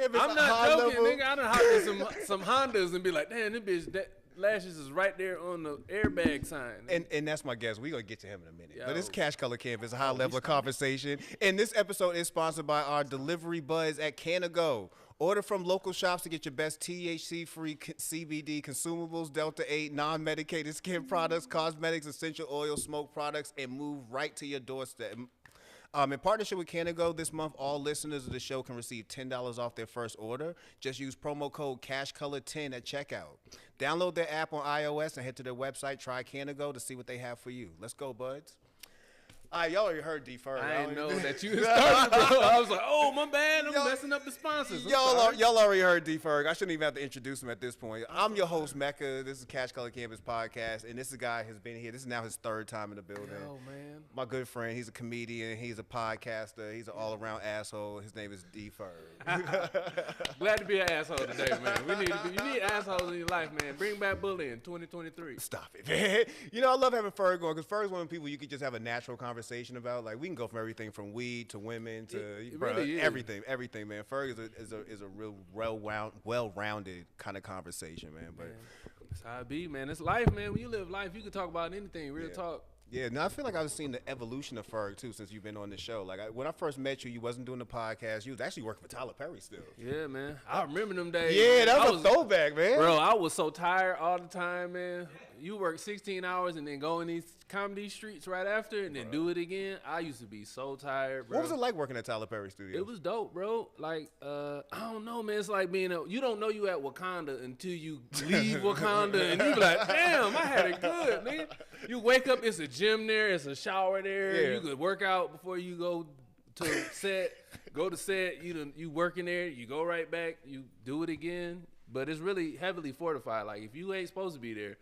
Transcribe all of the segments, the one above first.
I'm not joking, nigga. I done hopped in some Hondas and be like, damn, this bitch, that lashes is right there on the airbag sign. And that's my guess. We're going to get to him in a minute. But it's Cash Color Canvas, a high level of conversation. And this episode is sponsored by our delivery buds at CannaGo. Order from local shops to get your best THC-free CBD consumables, Delta-8, non-medicated skin products, cosmetics, essential oil, smoke products, and move right to your doorstep. In partnership with CannaGo, this month, all listeners of the show can receive $10 off their first order. Just use promo code CashColor10 at checkout. Download their app on iOS and head to their website, try CannaGo, to see what they have for you. Let's go, buds. All right, y'all already heard D-Ferg. I didn't know that you started, bro. I was like, oh, my bad. I'm messing up the sponsors. Y'all already heard D-Ferg. I shouldn't even have to introduce him at this point. I'm your host, Mecca. This is Cash Color Canvas podcast, and this guy has been here. This is now his third time in the building. Oh, man. My good friend. He's a comedian. He's a podcaster. He's an all-around asshole. His name is D-Ferg. Glad to be an asshole today, man. You need assholes in your life, man. Bring back bullying 2023. Stop it, man. You know, I love having Ferg on because Ferg's one of the people you could just have a natural conversation about. Like, we can go from everything from weed to women to really everything, man. Ferg is a real well-rounded kind of conversation, man. But that's how it be, man. It's life, man. When you live life, you can talk about anything. Real talk. Yeah, now I feel like I've seen the evolution of Ferg too since you've been on the show. Like when I first met you, you wasn't doing the podcast. You was actually working for Tyler Perry still. Yeah, man. I remember them days. Yeah, that was a throwback, man. Bro, I was so tired all the time, man. You work 16 hours and then go in these comedy streets right after and then do it again. I used to be so tired, bro. What was it like working at Tyler Perry Studios? It was dope, bro. Like, I don't know, man. It's like you don't know you at Wakanda until you leave Wakanda and you be like, damn, I had it good, man. You wake up, it's a gym there, it's a shower there. Yeah. You could work out before you go to set. Go to set, you work in there, you go right back, you do it again. But it's really heavily fortified. Like, if you ain't supposed to be there,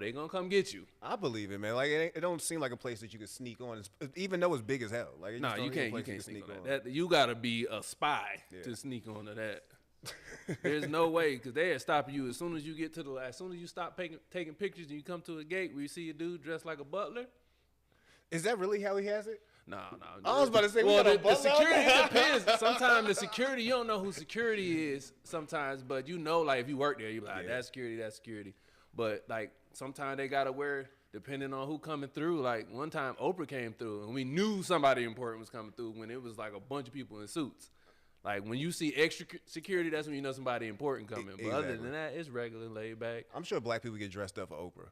they gonna come get you. I believe it, man. Like, it don't seem like a place that you can sneak on, even though it's big as hell. Like, no, you can't sneak on that. You gotta be a spy to sneak onto that. There's no way, because they are stopping you as soon as you get to as soon as you stop taking pictures and you come to a gate where you see a dude dressed like a butler. Is that really how he has it? No. I was about to say, the security depends. Sometimes the security, you don't know who security is sometimes, but you know, like, if you work there, you're like, that's security. But, like, sometimes they got to wear, depending on who coming through. Like, one time, Oprah came through, and we knew somebody important was coming through when it was, like, a bunch of people in suits. Like, when you see extra security, that's when you know somebody important coming. But other than that, it's regular, laid back. I'm sure black people get dressed up for Oprah.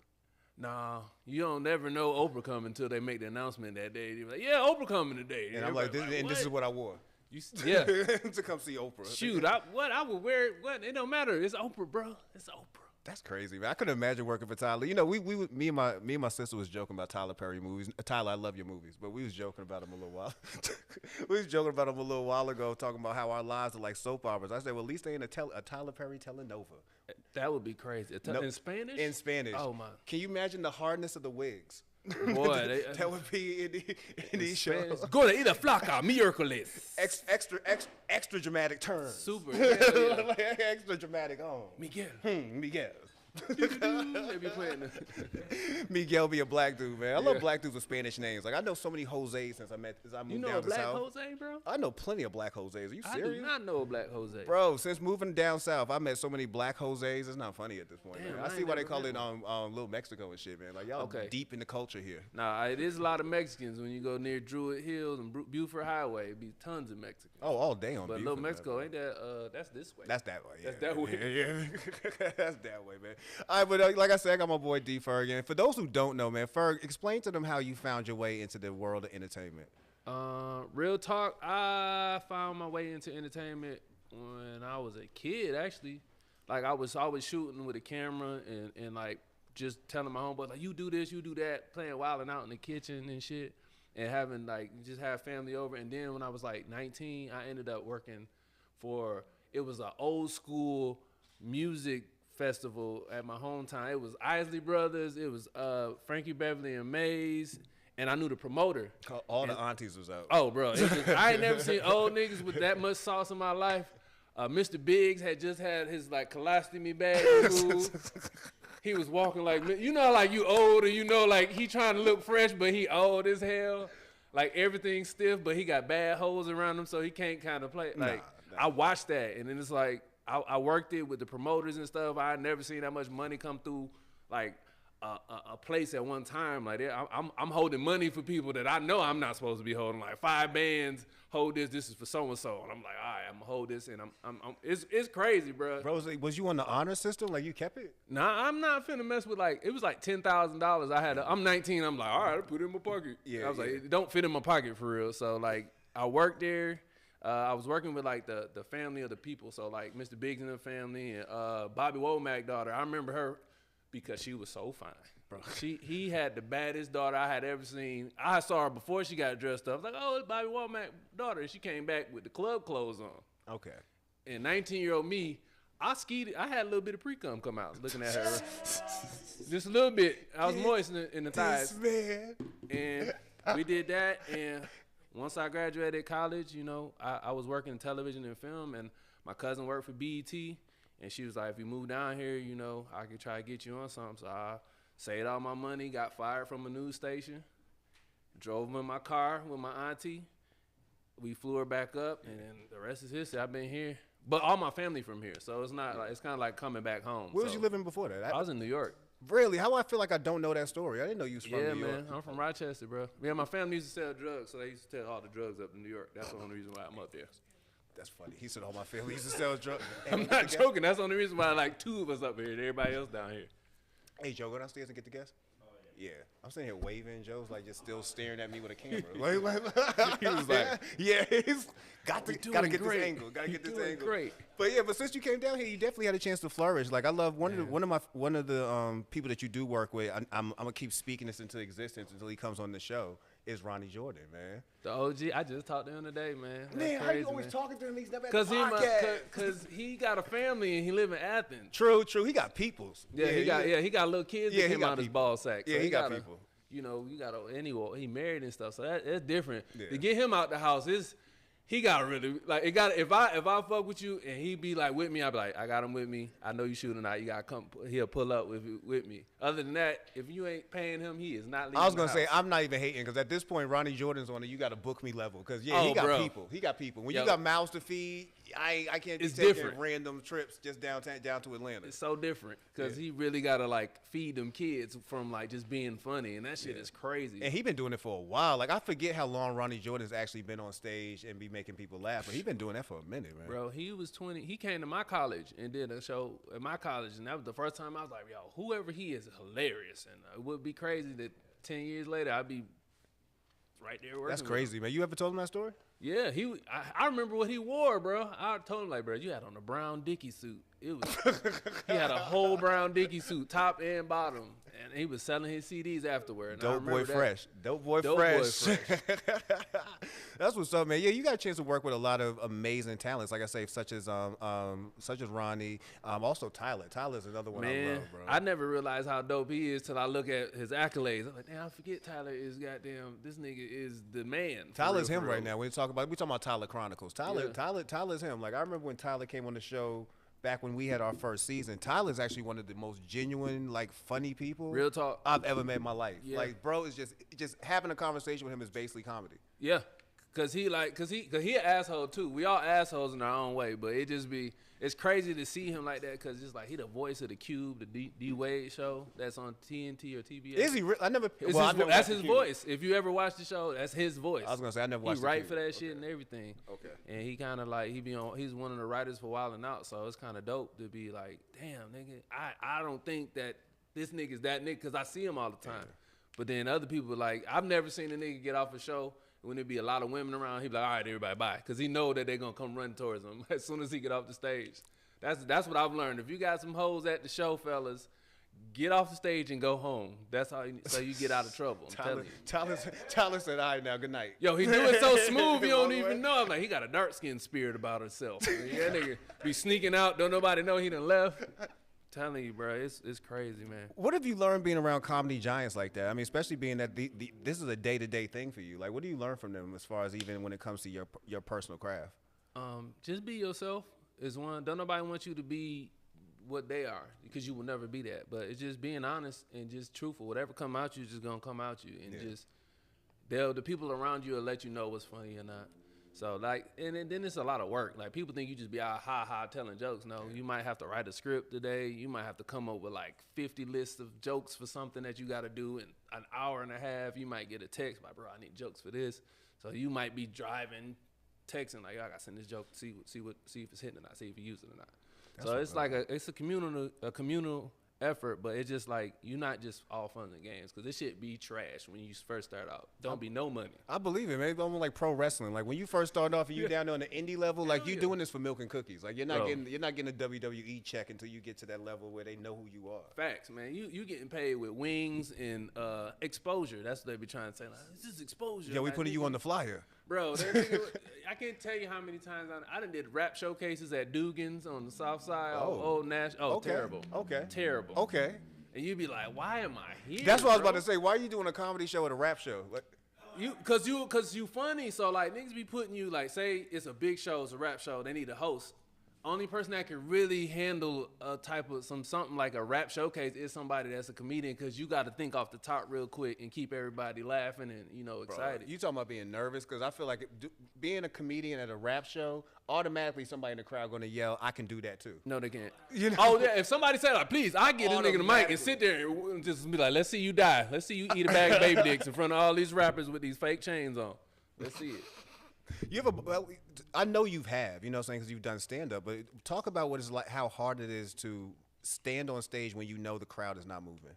Nah, you don't never know Oprah coming until they make the announcement that day. They're like, yeah, Oprah coming today. And I'm like, this is what I wore. To come see Oprah. Shoot, I would wear it. What? It don't matter. It's Oprah, bro. It's Oprah. That's crazy, man. I couldn't imagine working for Tyler. You know, me and my sister was joking about Tyler Perry movies. Tyler, I love your movies, but we was joking about him a little while ago, talking about how our lives are like soap operas. I said, well, at least they in a Tyler Perry telenova. That would be crazy. In Spanish? In Spanish. Oh my! Can you imagine the hardness of the wigs? Boy, that would be in these shows. Go to either flaca miércoles. Extra dramatic turns. Super. Like extra dramatic. Miguel. They be playing Miguel be a black dude, man. I love black dudes with Spanish names. Like, I know so many Jose's since I moved down to South. You know a black Jose, bro? I know plenty of black Jose's. Are you serious? I do not know a black Jose. Bro, since moving down south, I met so many black Jose's. It's not funny at this point. Damn, man. I see why they call it Little Mexico and shit, man. Like, y'all deep in the culture here. Nah, it is a lot of Mexicans when you go near Druid Hills and Buford Highway. It be tons of Mexicans. Oh, all day on But Buford, Little Mexico, ain't that, that's this way. That's that way, yeah. That's that way. Yeah. That's that way, man. All right, but like I said, I got my boy D Ferg. And for those who don't know, man, Ferg, explain to them how you found your way into the world of entertainment. Real talk, I found my way into entertainment when I was a kid, actually. Like, I was always shooting with a camera and like, just telling my homeboys, like, you do this, you do that, playing wilding out in the kitchen and shit, and having, like, just have family over. And then when I was, like, 19, I ended up working for, it was an old school music festival at my hometown. It was Isley Brothers, it was Frankie Beverly and Mays, and I knew the promoter. All the aunties was out. Oh, bro. I ain't never seen old niggas with that much sauce in my life. Mr. Biggs had just had his, like, colostomy bag removed. He was walking like, you know, like, you old and you know, like, he trying to look fresh, but he old as hell. Like, everything's stiff, but he got bad holes around him, so he can't kind of play. Like, I watched that, and then it's like I worked it with the promoters and stuff. I had never seen that much money come through like a place at one time. Like I'm holding money for people that I know I'm not supposed to be holding. Like 5 bands hold this. This is for so and so, and I'm like, all right, I'm gonna hold this, and it's crazy, bro. Bro, was you on the honor system? Like you kept it? Nah, I'm not finna mess with it was like $10,000. I'm 19. I'm like, all right, I put it in my pocket. Yeah, I was like, it don't fit in my pocket for real. So like I worked there. I was working with like the family of the people. So like Mr. Biggs and the family and Bobby Womack's daughter. I remember her because she was so fine, bro. He had the baddest daughter I had ever seen. I saw her before she got dressed up. I was like, oh, it's Bobby Womack's daughter. And she came back with the club clothes on. Okay. And 19-year-old me, I skied. I had a little bit of pre-cum come out looking at her. Just a little bit. I was moist in the thighs. Man. And we did that. And once I graduated college, you know, I was working in television and film. And my cousin worked for BET. And she was like, if you move down here, you know, I could try to get you on something. So I saved all my money, got fired from a news station, drove in my car with my auntie. We flew her back up, and then the rest is history. I've been here. But all my family from here. So it's not like, it's kind of like coming back home. Where was you living before that? I was in New York. Really? How do I feel like I don't know that story? I didn't know you was from New York. Yeah, man. I'm from Rochester, bro. Yeah, my family used to sell drugs, so they used to sell all the drugs up in New York. That's the only reason why I'm up there. That's funny. He said all my family used to sell drugs. I'm not joking. That's the only reason why like 2 of us up here and everybody else down here. Hey, Joe, go downstairs and get the guests. Oh, yeah. I'm sitting here waving. Joe's like just still staring at me with a camera. He was like, yeah, he's gotta get this angle. Gotta get this angle. Great. But yeah, but since you came down here, you definitely had a chance to flourish. Like I love one of the people that you do work with. I'm gonna keep speaking this into existence until he comes on the show. Is Ronnie Jordan, man. The OG. I just talked to him today, man. That's man, crazy, how you always talking to him? He's never had a podcast. Cause he got a family and he live in Athens. True. He got peoples. Yeah, he got little kids that came out his ball sack. Yeah, so he got people. You know, he married and stuff, so that's different. Yeah. To get him out the house he got really like it. Got if I fuck with you and he be like with me, I be like, I got him with me. I know you shooting out. You gotta come. He'll pull up with me. Other than that, if you ain't paying him, he is not leaving. I was gonna say I'm not even hating because at this point Ronnie Jordan's on it. You got to book me level because he got people. He got people. When you got mouths to feed, I can't be taking random trips just down to Atlanta. It's so different because he really gotta like feed them kids from like just being funny, and that shit is crazy. And he been doing it for a while. Like I forget how long Ronnie Jordan's actually been on stage and be making people laugh, but he been doing that for a minute, man. Bro, he was 20. He came to my college and did a show at my college, and that was the first time I was like, yo, whoever he is hilarious, and it would be crazy that 10 years later I'd be right there working. That's crazy, man. You ever told him that story? Yeah, I remember what he wore, bro. I told him like, bro, you had on a brown Dickie suit. It was he had a whole brown Dickie suit, top and bottom, and he was selling his CDs afterward. Dope boy fresh. That's what's up, man. Yeah, you got a chance to work with a lot of amazing talents, like I say, such as Ronnie, also Tyler. Tyler's another one I love, bro. I never realized how dope he is till I look at his accolades. I'm like, damn, I forget Tyler is goddamn. This nigga is the man. Tyler's him right now. We talking about Tyler Chronicles. Tyler's him. Like I remember when Tyler came on the show. Back when we had our first season, Tyler's actually one of the most genuine, like, funny people. Real talk. I've ever met in my life. Yeah. Like, bro, is just having a conversation with him is basically comedy. Yeah, cause he an asshole too. We all assholes in our own way, but it's crazy to see him like that, cause it's like he the voice of the Cube, the D Wade show that's on TNT or TBS. Is he? I never. That's his voice. If you ever watch the show, that's his voice. I was gonna say I never watched. He write for that shit and everything. Okay. And he kind of like he's one of the writers for Wild 'N Out, so it's kind of dope to be like, damn nigga, I don't think that this nigga's that nigga, cause I see him all the time. Yeah. But then other people like I've never seen a nigga get off a show. When there be a lot of women around, he be like, all right, everybody, bye. Because he know that they're going to come run towards him as soon as he get off the stage. That's what I've learned. If you got some hoes at the show, fellas, get off the stage and go home. That's how so you get out of trouble. Tyler said, all right, now, good night. Yo, he do it so smooth, you don't even know. I'm like, he got a dark-skinned spirit about himself. That nigga be sneaking out, don't nobody know he done left. Telling you, bro, it's crazy, man. What have you learned being around comedy giants like that? I mean, especially being that this is a day-to-day thing for you. Like, what do you learn from them as far as even when it comes to your personal craft? Just be yourself is one. Don't nobody want you to be what they are because you will never be that. But it's just being honest and just truthful. Whatever come out you is just gonna come out you, and just the people around you will let you know what's funny or not. So like, and then it's a lot of work. Like people think you just be out ha telling jokes. No, you might have to write a script today. You might have to come up with like 50 lists of jokes for something that you got to do in an hour and a half. You might get a text like, bro, I need jokes for this. So you might be driving, texting like, I got to send this joke, see if it's hitting or not, see if you use it or not. That's so it's like it's a communal effort, but it's just like you're not just all fun and games because this shit be trash when you first start out. Don't be no money. I believe it, man. It's almost like pro wrestling. Like when you first start off and you down there on the indie level, like you doing this for milk and cookies. Like you're not getting a WWE check until you get to that level where they know who you are. Facts, man. You getting paid with wings and exposure. That's what they be trying to say. Like, this is exposure. Yeah, we putting you on the flyer. Bro, I can't tell you how many times I done did rap showcases at Dugan's on the South Side. Old Nash. Oh, okay. Terrible. Okay. Terrible. Okay. And you be like, why am I here? That's what I was about to say. Why are you doing a comedy show at a rap show? Like, Cause you funny. So like niggas be putting you like, say it's a big show, it's a rap show. They need a host. Only person that can really handle a type of something like a rap showcase is somebody that's a comedian, because you got to think off the top real quick and keep everybody laughing and excited. Bro, you talking about being nervous? Because I feel like being a comedian at a rap show, automatically somebody in the crowd going to yell, "I can do that too." No, they can't. You know? Oh yeah, if somebody said like, "Please, I get this nigga the mic and sit there and just be like, let's see you die. Let's see you eat a bag of baby dicks in front of all these rappers with these fake chains on. Let's see it." I know you have, you know what I'm saying, because you've done stand-up, but talk about what it's like, how hard it is to stand on stage when you know the crowd is not moving.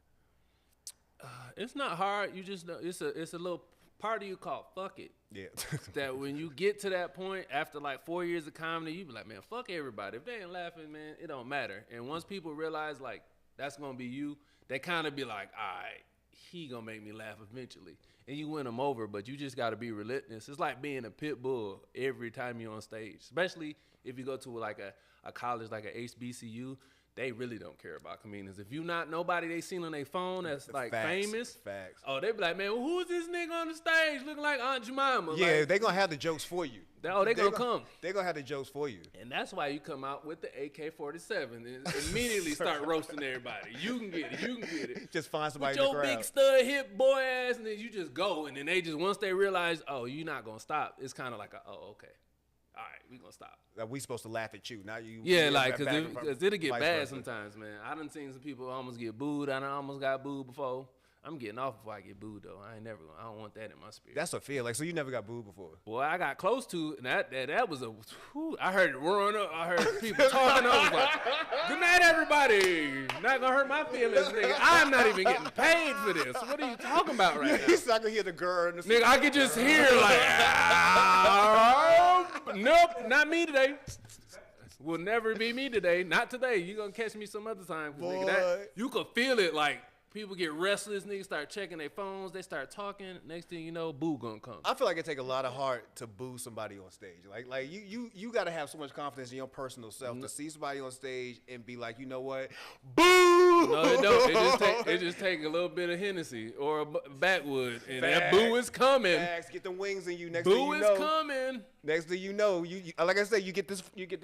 It's not hard. You just know it's a little part of you called fuck it. Yeah. That when you get to that point after like 4 years of comedy, you be like, man, fuck everybody. If they ain't laughing, man, it don't matter. And once people realize like that's gonna be you, they kind of be like, all right, he gonna make me laugh eventually. And you win them over, but you just got to be relentless. It's like being a pit bull every time you're on stage, especially if you go to like a college like a HBCU. They really don't care about comedians. If you not nobody they seen on their phone that's like famous, oh, they be like, man, well, who is this nigga on the stage looking like Aunt Jemima? Yeah, like, they gonna have the jokes for you. They gonna come. They gonna have the jokes for you. And that's why you come out with the AK-47 and immediately start roasting everybody. You can get it. Just find somebody with in the crowd. Your big stud hip boy ass, and then you just go. And then they just, once they realize, oh, you're not gonna stop, it's kind of like, oh, okay. All right, we gonna stop. We supposed to laugh at you, not you. Yeah, like, cause it'll get bad sometimes, man. I done seen some people almost get booed. I done almost got booed before. I'm getting off before I get booed though. I don't want that in my spirit. That's a fear. Like, so you never got booed before? Boy, I got close to it, and that was I heard it roaring up. I heard people talking. I was like, good night, everybody. Not gonna hurt my feelings, nigga. I'm not even getting paid for this. What are you talking about right now? He's not gonna hear the girl. Nigga, I could just hear like, nope, not me today. Will never be me today. Not today. You gonna catch me some other time. Boy. Nigga, you could feel it like. People get restless, niggas start checking their phones, they start talking, next thing you know, boo gonna come. I feel like it take a lot of heart to boo somebody on stage. Like you gotta have so much confidence in your personal self to see somebody on stage and be like, you know what? Boo! No, it don't. It just take a little bit of Hennessy or a backwood, and that boo is coming. Facts. Get them wings in you. Next boo thing you know, is coming. Next thing you know, you like I said, you get this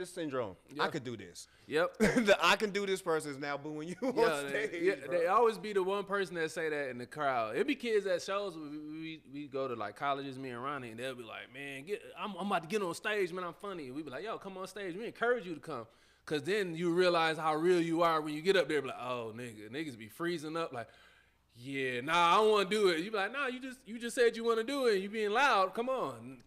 syndrome. Yep. I could do this. Yep. The I can do this person is now booing you on stage. They always be the one person that say that in the crowd. It be kids at shows. We go to like colleges, me and Ronnie, and they'll be like, man, I'm about to get on stage, man. I'm funny. We be like, yo, come on stage. We encourage you to come. Cause then you realize how real you are when you get up there. Be like, oh, niggas be freezing up. Like, yeah, nah, I don't want to do it. You be like, nah, you just said you want to do it. You being loud. Come on.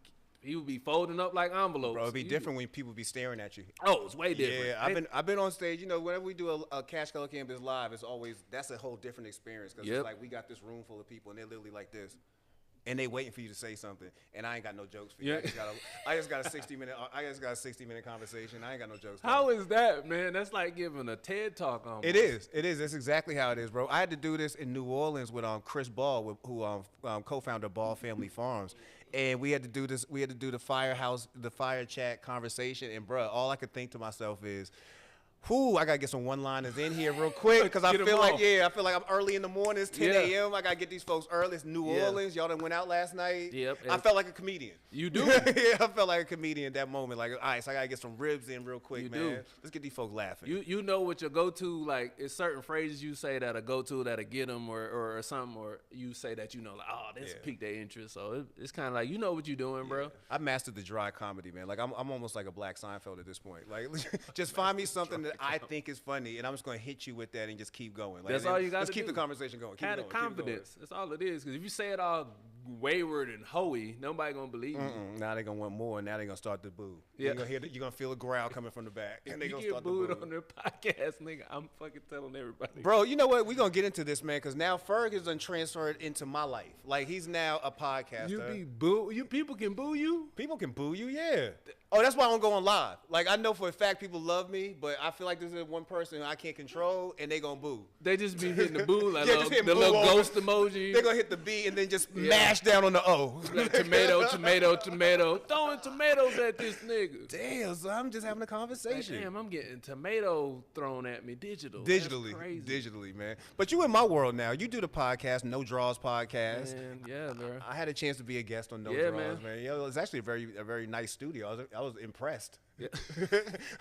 He would be folding up like envelopes. Bro, it'd be different when people be staring at you. Oh, it's way different. Yeah, I've been on stage. You know, whenever we do a CashColorCannabis live, it's always that's a whole different experience because it's like we got this room full of people and they're literally like this. And they waiting for you to say something, and I ain't got no jokes for you. Yeah. I just got a 60-minute conversation. I ain't got no jokes. How is that, man? That's like giving a TED talk on. It is. That's exactly how it is, bro. I had to do this in New Orleans with Chris Ball, who co-founder of Ball Family Farms, and we had to do this. We had to do the fire chat conversation, and bro, all I could think to myself is, I gotta get some one-liners in here real quick because I feel like I'm early in the morning. It's 10 a.m. I gotta get these folks early. It's New Orleans. Y'all done went out last night. Yep. I felt like a comedian. You do? Yeah, I felt like a comedian at that moment. Like, all right, so I gotta get some ribs in real quick, man. Let's get these folks laughing. You know what your go-to, like, it's certain phrases you say that a go-to that'll get them or something, or you say that, you know, like, oh, this piqued their interest. So it's kind of like, you know what you're doing, bro. I mastered the dry comedy, man. Like, I'm almost like a Black Seinfeld at this point. Like, just find me something that I think is funny, and I'm just gonna hit you with that and just keep going. Like, that's all you got to do. Let's keep the conversation going. Have the confidence. That's all it is. Because if you say it all wayward and hoey, nobody gonna believe you. Now they gonna want more, and now they gonna start to boo. Yeah, you're gonna feel a growl coming from the back, and they gonna start to boo. You get booed on their podcast, nigga. I'm fucking telling everybody. Bro, you know what? We gonna get into this, man, because now Ferguson transferred into my life. Like, he's now a podcaster. You be boo. People can boo you. People can boo you, yeah. Oh, that's why I don't go on live. Like, I know for a fact people love me, but I feel like this is one person I can't control, and they gonna boo. They just be hitting the boo, like the little ghost emoji. They gonna hit the B and then just mash down on the O. Like tomato. Throwing tomatoes at this nigga. Damn, so I'm just having a conversation. Like, damn, I'm getting tomato thrown at me digitally. That's crazy. Digitally, man. But you in my world now. You do the podcast, No Draws podcast. Man, yeah, bro. I had a chance to be a guest on No Draws, man. Yeah, it was actually a very nice studio. I was impressed. Yeah.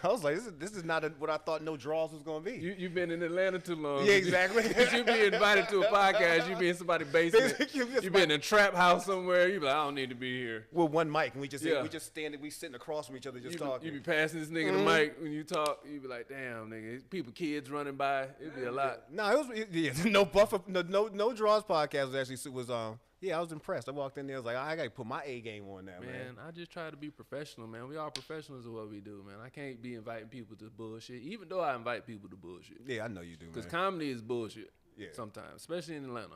I was like, this is not what I thought No Draws was gonna be. You've been in Atlanta too long. Yeah, exactly. You be invited to a podcast. You be in somebody's basement. You be in a trap house somewhere. You be like, I don't need to be here. With one mic, and we just standing, we sitting across from each other, just talking. You be passing this nigga the mic when you talk. You be like, damn, nigga, kids running by. It'd be a lot. No, it was No Draws podcast was I was impressed. I walked in there, I was like, I gotta put my A game on now, man. Man, I just try to be professional, man. We all professionals of what we do, man. I can't be inviting people to bullshit, even though I invite people to bullshit. Yeah, I know you do, man. Because comedy is bullshit sometimes, especially in Atlanta.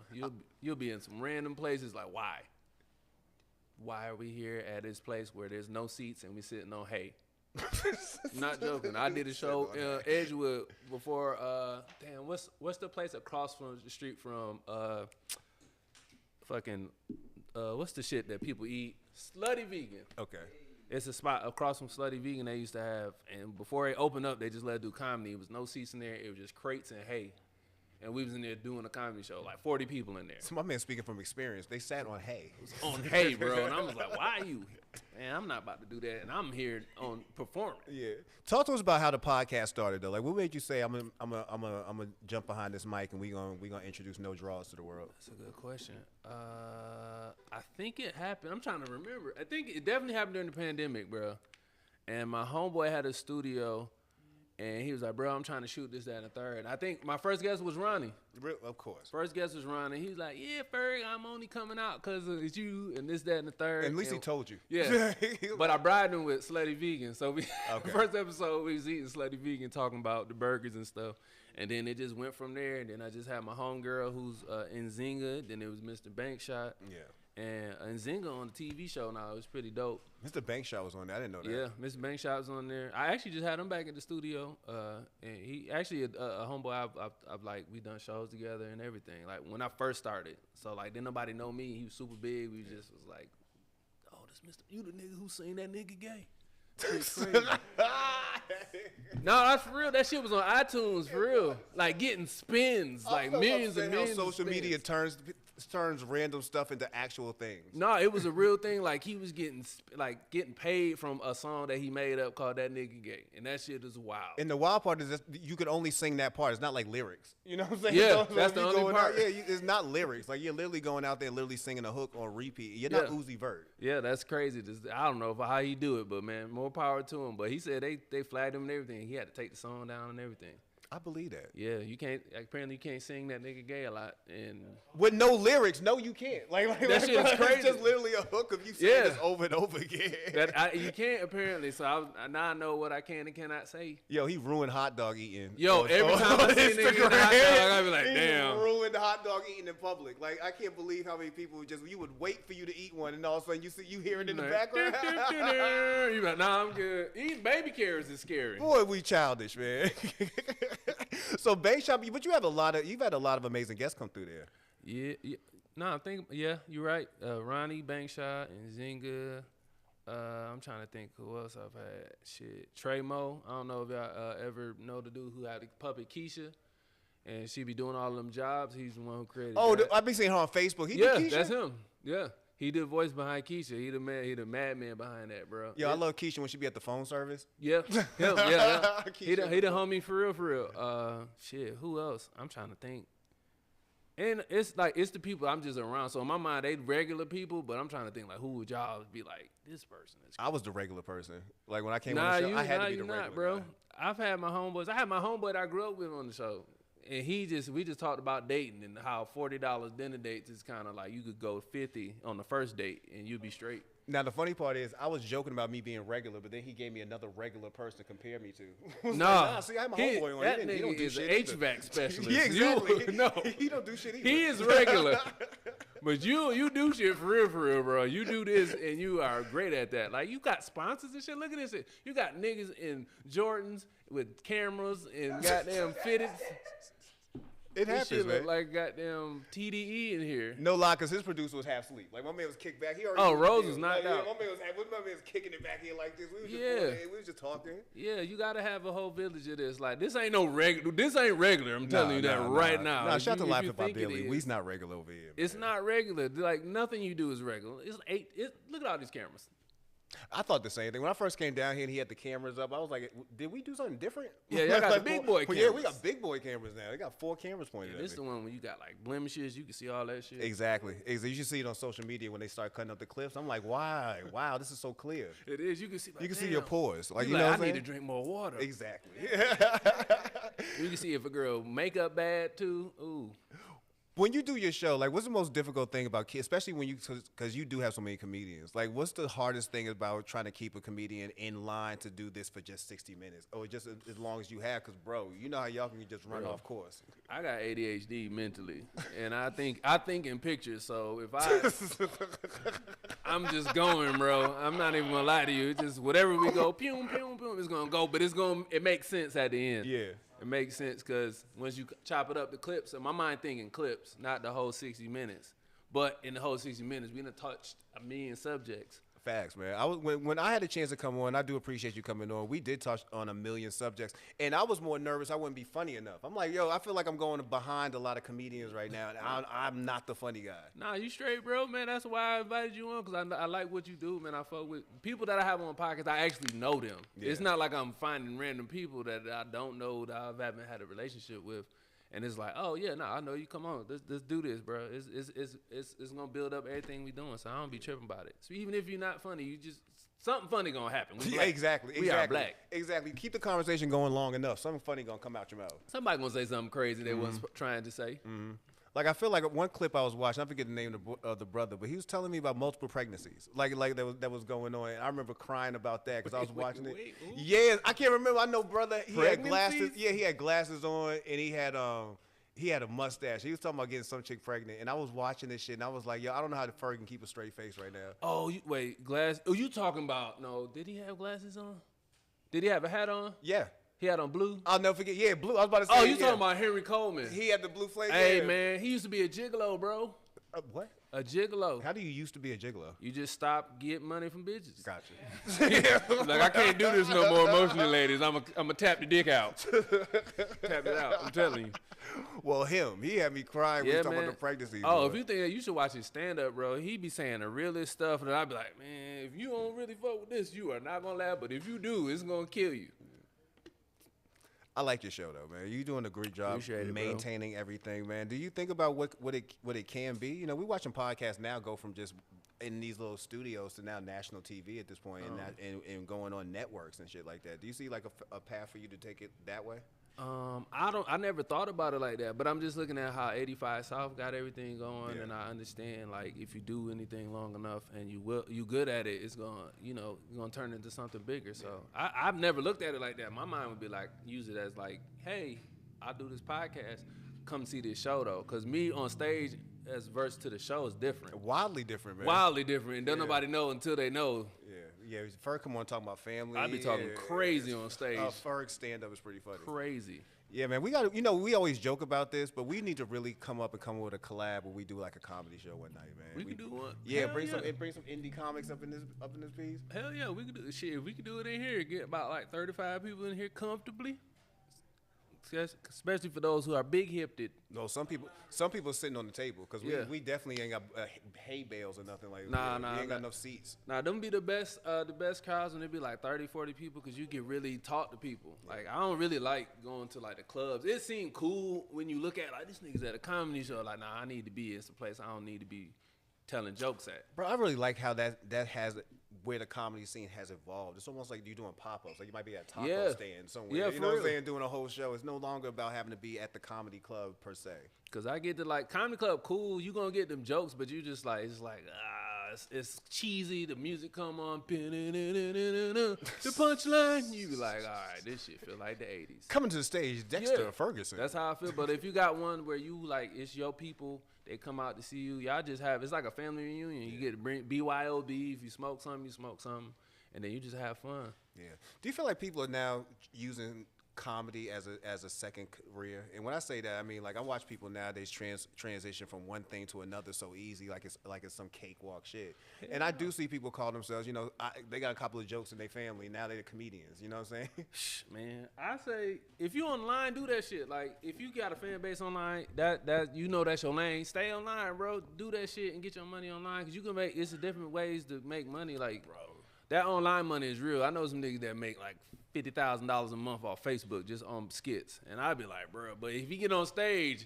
You'll be in some random places like, why? Why are we here at this place where there's no seats and we sitting on hay? Not joking. I did a show in Edgewood before. Damn, what's the place across from the street from? What's the shit that people eat? Slutty Vegan. Okay. It's a spot across from Slutty Vegan they used to have, and before they opened up, they just let it do comedy. It was no seats in there. It was just crates and hay. And we was in there doing a comedy show, like 40 people in there. So my man speaking from experience, they sat on hay. It was on hay, bro. And I was like, why are you? Man, I'm not about to do that. And I'm here on performing. Yeah. Talk to us about how the podcast started, though. Like, what made you say, I'm gonna jump behind this mic and we gonna introduce No Draws to the world? That's a good question. I think it happened. I'm trying to remember. I think it definitely happened during the pandemic, bro. And my homeboy had a studio. And he was like, bro, I'm trying to shoot this, that, and the third. I think my first guest was Ronnie. Of course. First guest was Ronnie. He was like, yeah, Ferg, I'm only coming out because it's you and this, that, and the third. And at least he told you. Yeah. But I bribed him with Slutty Vegan. So the first episode, we was eating Slutty Vegan, talking about the burgers and stuff. And then it just went from there. And then I just had my homegirl who's in Zynga. Then it was Mr. Bankshot. Yeah. And Zynga on the TV show now. It was pretty dope. Mr. Bankshot was on there. I didn't know that. Yeah, Mr. Bankshot was on there. I actually just had him back at the studio. And he actually a homeboy. I've like, we done shows together and everything. Like when I first started. So like, didn't nobody know me. He was super big. We just was like, oh, this Mr. You the nigga who seen that nigga gay. No, that's for real. That shit was on iTunes for real. Like getting spins, like millions and millions. Social media turns random stuff into actual things. No, it was a real thing. Like he was getting paid from a song that he made up called "That Nigga Gay," and that shit is wild. And the wild part is that you could only sing that part. It's not like lyrics. You know what I'm saying? Yeah, that's the only part. It's not lyrics. Like you're literally going out there, literally singing a hook on repeat. You're not Uzi Vert. Yeah, that's crazy. I don't know how he do it, but man, more power to him. But he said they flagged him and everything. He had to take the song down and everything. I believe that. Yeah, you can't. Apparently, you can't sing that nigga gay a lot, and with no lyrics, no, you can't. Like that shit is crazy. It's just literally a hook of you saying this over and over again. You can't apparently. So now I know what I can and cannot say. Yo, he ruined hot dog eating. Yo, every time I see nigga eat hot dog, I be like, damn. He ruined hot dog eating in public. Like I can't believe how many people you would wait for you to eat one, and all of a sudden you hear it in the background. You like, nah, I'm good. Eating baby carrots is scary. Boy, we childish, man. So Bankshot, but you've had a lot of amazing guests come through there. Yeah. No, I think you're right. Ronnie, Bankshot, and Zynga. I'm trying to think who else I've had. Shit, Trey Mo. I don't know if y'all ever know the dude who had the puppet Keisha, and she be doing all of them jobs. He's the one who created. Oh, I've been seeing her on Facebook. Yeah, that's him. Yeah, he did voice behind Keisha. He the man. He the madman behind that, bro. Yo, I love Keisha when she be at the phone service. Yeah, him. Yeah. He the homie for real. Shit, who else? I'm trying to think. And it's like, it's the people I'm just around. So in my mind, they regular people, but I'm trying to think like, who would y'all be like, this person is crazy. I was the regular person. Like when I came on the show, I had to be the regular bro. guy. I've had my homeboys. I had my homeboy that I grew up with on the show. And we just talked about dating and how $40 dinner dates is kind of like you could go 50 on the first date and you'd be straight. Now the funny part is I was joking about me being regular, but then he gave me another regular person to compare me to. Nah, see, I have my homeboy on. That he don't do is an shit HVAC specialist. Yeah, exactly. No, he don't do shit either. He is regular. But you do shit for real, bro. You do this and you are great at that. Like you got sponsors and shit. Look at this shit. You got niggas in Jordans with cameras and goddamn fitted. It happens, shit man. Look like goddamn TDE in here. No lie, because his producer was half asleep. Like my man was kicked back. He already. Oh, Rose was knocked out. My man was kicking it back here like this. We was just talking. Yeah, you gotta have a whole village of this. Like this ain't no regular. This ain't regular. I'm telling you that right now. Nah, shout out to Life About Billy. We's not regular over here. It's not regular. Like nothing you do is regular. Look at all these cameras. I thought the same thing. When I first came down here and he had the cameras up, I was like, did we do something different? Yeah, y'all got the big boy cameras. Yeah, we got big boy cameras now. They got 4 cameras pointed at me. This is the one when you got like blemishes. You can see all that shit. Exactly. You should see it on social media when they start cutting up the clips. I'm like, why? Wow, this is so clear. It is. You can see. Like, you can see your pores. Like, you know know I what I'm need saying? to drink more water. Exactly. You can see if a girl makeup bad too. Ooh. When you do your show, like, what's the most difficult thing about kids, especially when because you do have so many comedians, like, what's the hardest thing about trying to keep a comedian in line to do this for just 60 minutes or just as long as you have? Because, bro, you know how y'all can just run off course. I got ADHD mentally, and I think in pictures. So if I'm just going, bro. I'm not even gonna lie to you. It's just whatever we go, pew, pew, pew, it's gonna go. But it makes sense at the end. Yeah. It makes sense because once you chop it up, the clips, in my mind thinking clips, not the whole 60 minutes. But in the whole 60 minutes, we done touched a million subjects. Facts, man. When I had a chance to come on, I do appreciate you coming on. We did touch on a million subjects, and I was more nervous I wouldn't be funny enough. I'm like, yo, I feel like I'm going behind a lot of comedians right now, and I'm not the funny guy. Nah, you straight, bro, man. That's why I invited you on, because I like what you do, man. I fuck with people that I have on podcasts. I actually know them. Yeah. It's not like I'm finding random people that I don't know that I haven't had a relationship with. And it's like, oh yeah, I know you. Come on, let's do this, bro. It's gonna build up everything we doing. So I don't be tripping about it. So even if you're not funny, you just something funny gonna happen. Yeah, exactly. We are black. Exactly. Keep the conversation going long enough. Something funny gonna come out your mouth. Somebody gonna say something crazy they wasn't trying to say. Mm-hmm. Like I feel like one clip I was watching, I forget the name of the brother, but he was telling me about multiple pregnancies, like that was going on. And I remember crying about that because I was watching it. Yeah, I can't remember. I know, brother. He had glasses. Yeah, he had glasses on, and he had a mustache. He was talking about getting some chick pregnant, and I was watching this shit, and I was like, yo, I don't know how the Ferguson keep a straight face right now. Oh, wait, glass? Oh, you talking about? No, did he have glasses on? Did he have a hat on? Yeah. He had on blue? I'll never forget. Yeah, blue. I was about to say. Oh, you talking about Henry Coleman? He had the blue flame. Hey, man, he used to be a gigolo, bro. What? A gigolo. How do you used to be a gigolo? You just stop getting money from bitches. Gotcha. Like, I can't do this no more emotionally, ladies. I'm a tap the dick out. Tap it out. I'm telling you. Well, he had me crying when he was talking about the pregnancy. Oh, if you think that, you should watch his stand-up, bro. He be saying the realest stuff, and I'd be like, man, if you don't really fuck with this, you are not going to laugh. But if you do, it's going to kill you. I like your show though, man. You're doing a great job maintaining everything, man. Do you think about what it can be? You know, we watching podcasts now go from just in these little studios to now national TV at this point, and going on networks and shit like that. Do you see like a path for you to take it that way? I never thought about it like that, but I'm just looking at how 85 South got everything going, and I understand like if you do anything long enough and you good at it, it's gonna turn into something bigger. So I've never looked at it like that. My mind would be like use it as like, hey, I do this podcast, come see this show though, because me on stage as versus to the show is different. Wildly different, man. Wildly different. And don't nobody know until they know. Yeah, Ferg come on talking about family. I be talking crazy on stage. Ferg's stand-up is pretty funny. Crazy. Yeah, man, we got to, we always joke about this, but we need to really come up with a collab where we do like a comedy show one night, man. We can do one. Yeah, Hell bring some indie comics up in this piece. Hell yeah, we can do shit. If we can do it in here, get about like 35 people in here comfortably. Especially for those who are big hipped. No, some people sitting on the table because we definitely ain't got hay bales or nothing like that. We ain't got enough seats. Nah, them be the best crowds when it be like 30, 40 people because you can really talk to people. Like I don't really like going to like the clubs. It seemed cool when you look at like this nigga's at a comedy show. Like nah, I need to be. It's a place I don't need to be telling jokes at. Bro, I really like how that has where the comedy scene has evolved. It's almost like you doing pop-ups. Like you might be at a taco stand somewhere. Yeah, you know what I'm saying? Doing a whole show. It's no longer about having to be at the comedy club per se. Cause I get to like comedy club, cool. You gonna get them jokes, but you just like it's cheesy. The music come on, the punchline. You be like, all right, this shit feel like the '80s. Coming to the stage, Dexter or Ferguson. That's how I feel. But if you got one where you like, it's your people. They come out to see you. Y'all just have, it's like a family reunion. You get to bring BYOB. If you smoke something, you smoke something. And then you just have fun. Yeah. Do you feel like people are now using comedy as a second career? And when I say that, I mean, like I watch people nowadays transition from one thing to another so easy, like it's some cakewalk shit. Yeah. And I do see people call themselves, they got a couple of jokes in their family. Now they're comedians. You know what I'm saying? Man, I say if you online, do that shit. Like if you got a fan base online, that that's your lane. Stay online, bro. Do that shit and get your money online because you can make. It's different ways to make money. Like, bro, that online money is real. I know some niggas that make like $50,000 a month off Facebook just on skits, and I'd be like, bro, but if you get on stage,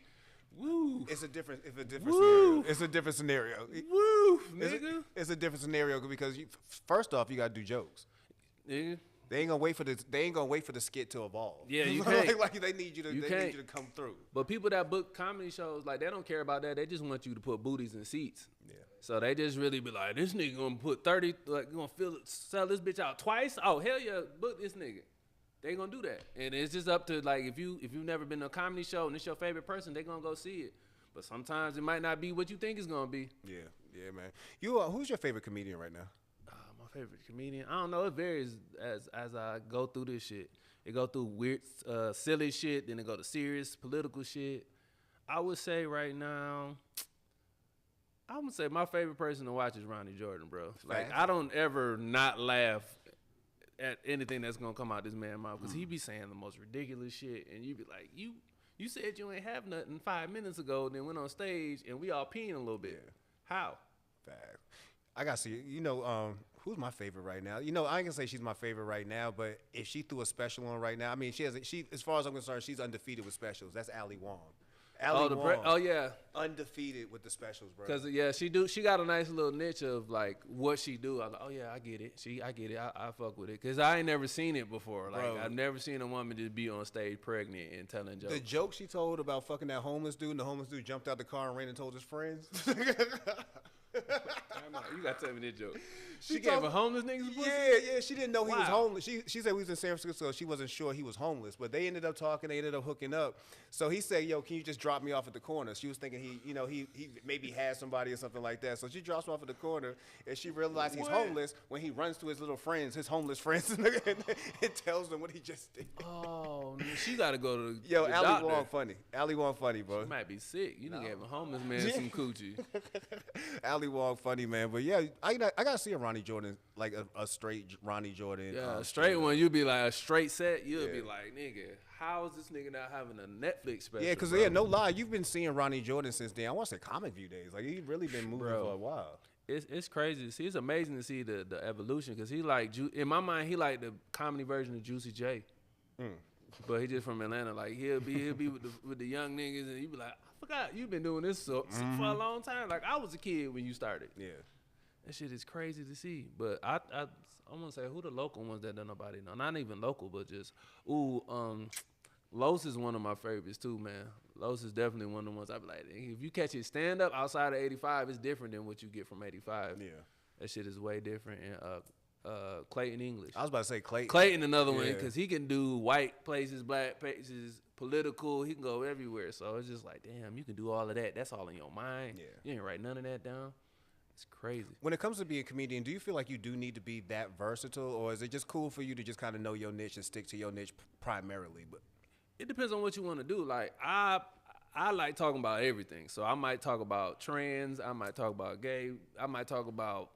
woo, it's a different scenario. It's a different scenario. Woo, nigga. It's a different scenario because first off, you gotta do jokes. Nigga. They ain't gonna wait for the skit to evolve. Yeah, you can't. like they need you to come through. But people that book comedy shows, like they don't care about that. They just want you to put booties in seats. Yeah. So they just really be like, this nigga gonna put 30, like gonna sell this bitch out twice. Oh hell yeah, book this nigga. They gonna do that, and it's just up to like if you've never been to a comedy show and it's your favorite person, they gonna go see it. But sometimes it might not be what you think it's gonna be. Yeah, man. Who's your favorite comedian right now? My favorite comedian, I don't know. It varies as I go through this shit. It go through weird, silly shit, then it go to serious political shit. I would say right now, I would say my favorite person to watch is Ronnie Jordan, bro. Like I don't ever not laugh at anything that's gonna come out this man's mouth because he be saying the most ridiculous shit, and you be like, you said you ain't have nothing 5 minutes ago, then went on stage and we all peeing a little bit. Yeah. How? Fact. I gotta see. Who's my favorite right now? I ain't gonna say she's my favorite right now, but if she threw a special on right now, I mean, she as far as I'm concerned, she's undefeated with specials. That's Ali Wong. Oh yeah, undefeated with the specials, bro. Cause she got a nice little niche of like what she do. I was like, oh yeah, I get it. I fuck with it. Cause I ain't never seen it before. Like bro, I've never seen a woman just be on stage pregnant and telling jokes. The joke she told about fucking that homeless dude, and the homeless dude jumped out the car and ran and told his friends. You gotta tell me this joke. She gave a homeless niggas pussy? Yeah. She didn't know he was homeless. She said we was in San Francisco. She wasn't sure he was homeless, but they ended up talking. They ended up hooking up. So he said, "Yo, can you just drop me off at the corner?" She was thinking he maybe had somebody or something like that. So she drops him off at the corner, and she realized he's homeless when he runs to his homeless friends, and tells them what he just did. Oh, she gotta go to Ali Wong funny. Ali Wong funny, bro. She might be sick. You done gave a homeless man some coochie. Ali Wong funny, man. But yeah, I gotta see a Ronnie Jordan, like a straight Ronnie Jordan. Yeah, a straight one. You'd be like a straight set. You'd be like, nigga, how is this nigga not having a Netflix special? Yeah, because no lie, you've been seeing Ronnie Jordan since then. I want to say Comic View days. Like he's really been moving for a while. It's crazy to see. It's amazing to see the evolution because he like in my mind he like the comedy version of Juicy J. But he just from Atlanta. Like he'll be with the young niggas and you be like, I forgot you've been doing this for a long time. Like I was a kid when you started. Yeah. That shit is crazy to see. But I'm gonna say who the local ones that don't nobody know. Not even local, but just Los is one of my favorites too, man. Los is definitely one of the ones I be like, if you catch it stand up outside of 85, it's different than what you get from 85. Yeah. That shit is way different. And Clayton English. I was about to say Clayton. Clayton another one because he can do white places, black places, political. He can go everywhere. So it's just like, damn, you can do all of that. That's all in your mind. Yeah. You ain't write none of that down. It's crazy. When it comes to being a comedian, do you feel like you do need to be that versatile, or is it just cool for you to just kind of know your niche and stick to your niche primarily? But it depends on what you want to do. Like I like talking about everything. So I might talk about trans, I might talk about gay, I might talk about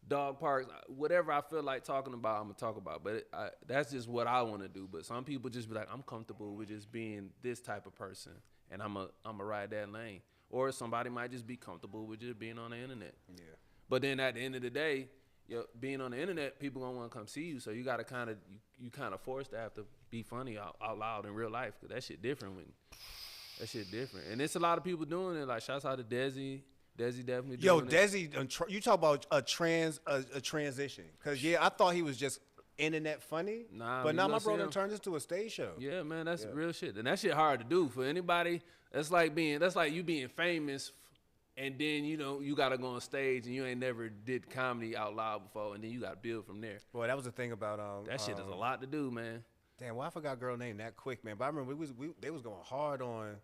dog parks, whatever I feel like talking about, I'm gonna talk about. But that's just what I want to do. But some people just be like, I'm comfortable with just being this type of person, and I'm a ride that lane. Or somebody might just be comfortable with just being on the internet. Yeah. But then at the end of the day, being on the internet, people gonna want to come see you. So you gotta you kind of forced to have to be funny out loud in real life, because that shit different. That shit different, and it's a lot of people doing it. Like shouts out to Desi. Desi definitely doing it. Desi, you talk about a transition. Because, I thought he was just internet funny. But now my brother turned this to a stage show. Yeah, man, that's real shit. And that shit hard to do for anybody. That's like you being famous, and then, you got to go on stage, and you ain't never did comedy out loud before, and then you got to build from there. Boy, that was the thing about... that shit is a lot to do, man. Damn, well, I forgot a girl name that quick, man. But I remember they was going hard on...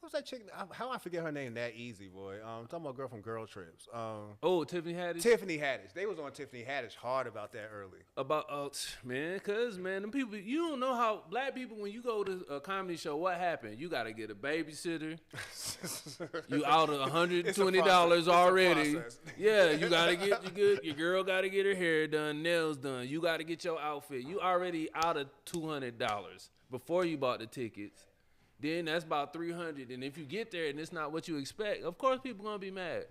What was that chick? How I forget her name that easy, boy? I'm talking about a girl from Girl Trips. Tiffany Haddish? Tiffany Haddish. They was on Tiffany Haddish hard about that early. Them people, you don't know how black people, when you go to a comedy show, what happened? You got to get a babysitter. You out of $120 already. Yeah, you got to get your girl got to get her hair done, nails done. You got to get your outfit. You already out of $200 before you bought the tickets. Then that's about $300, and if you get there and it's not what you expect, of course people gonna be mad.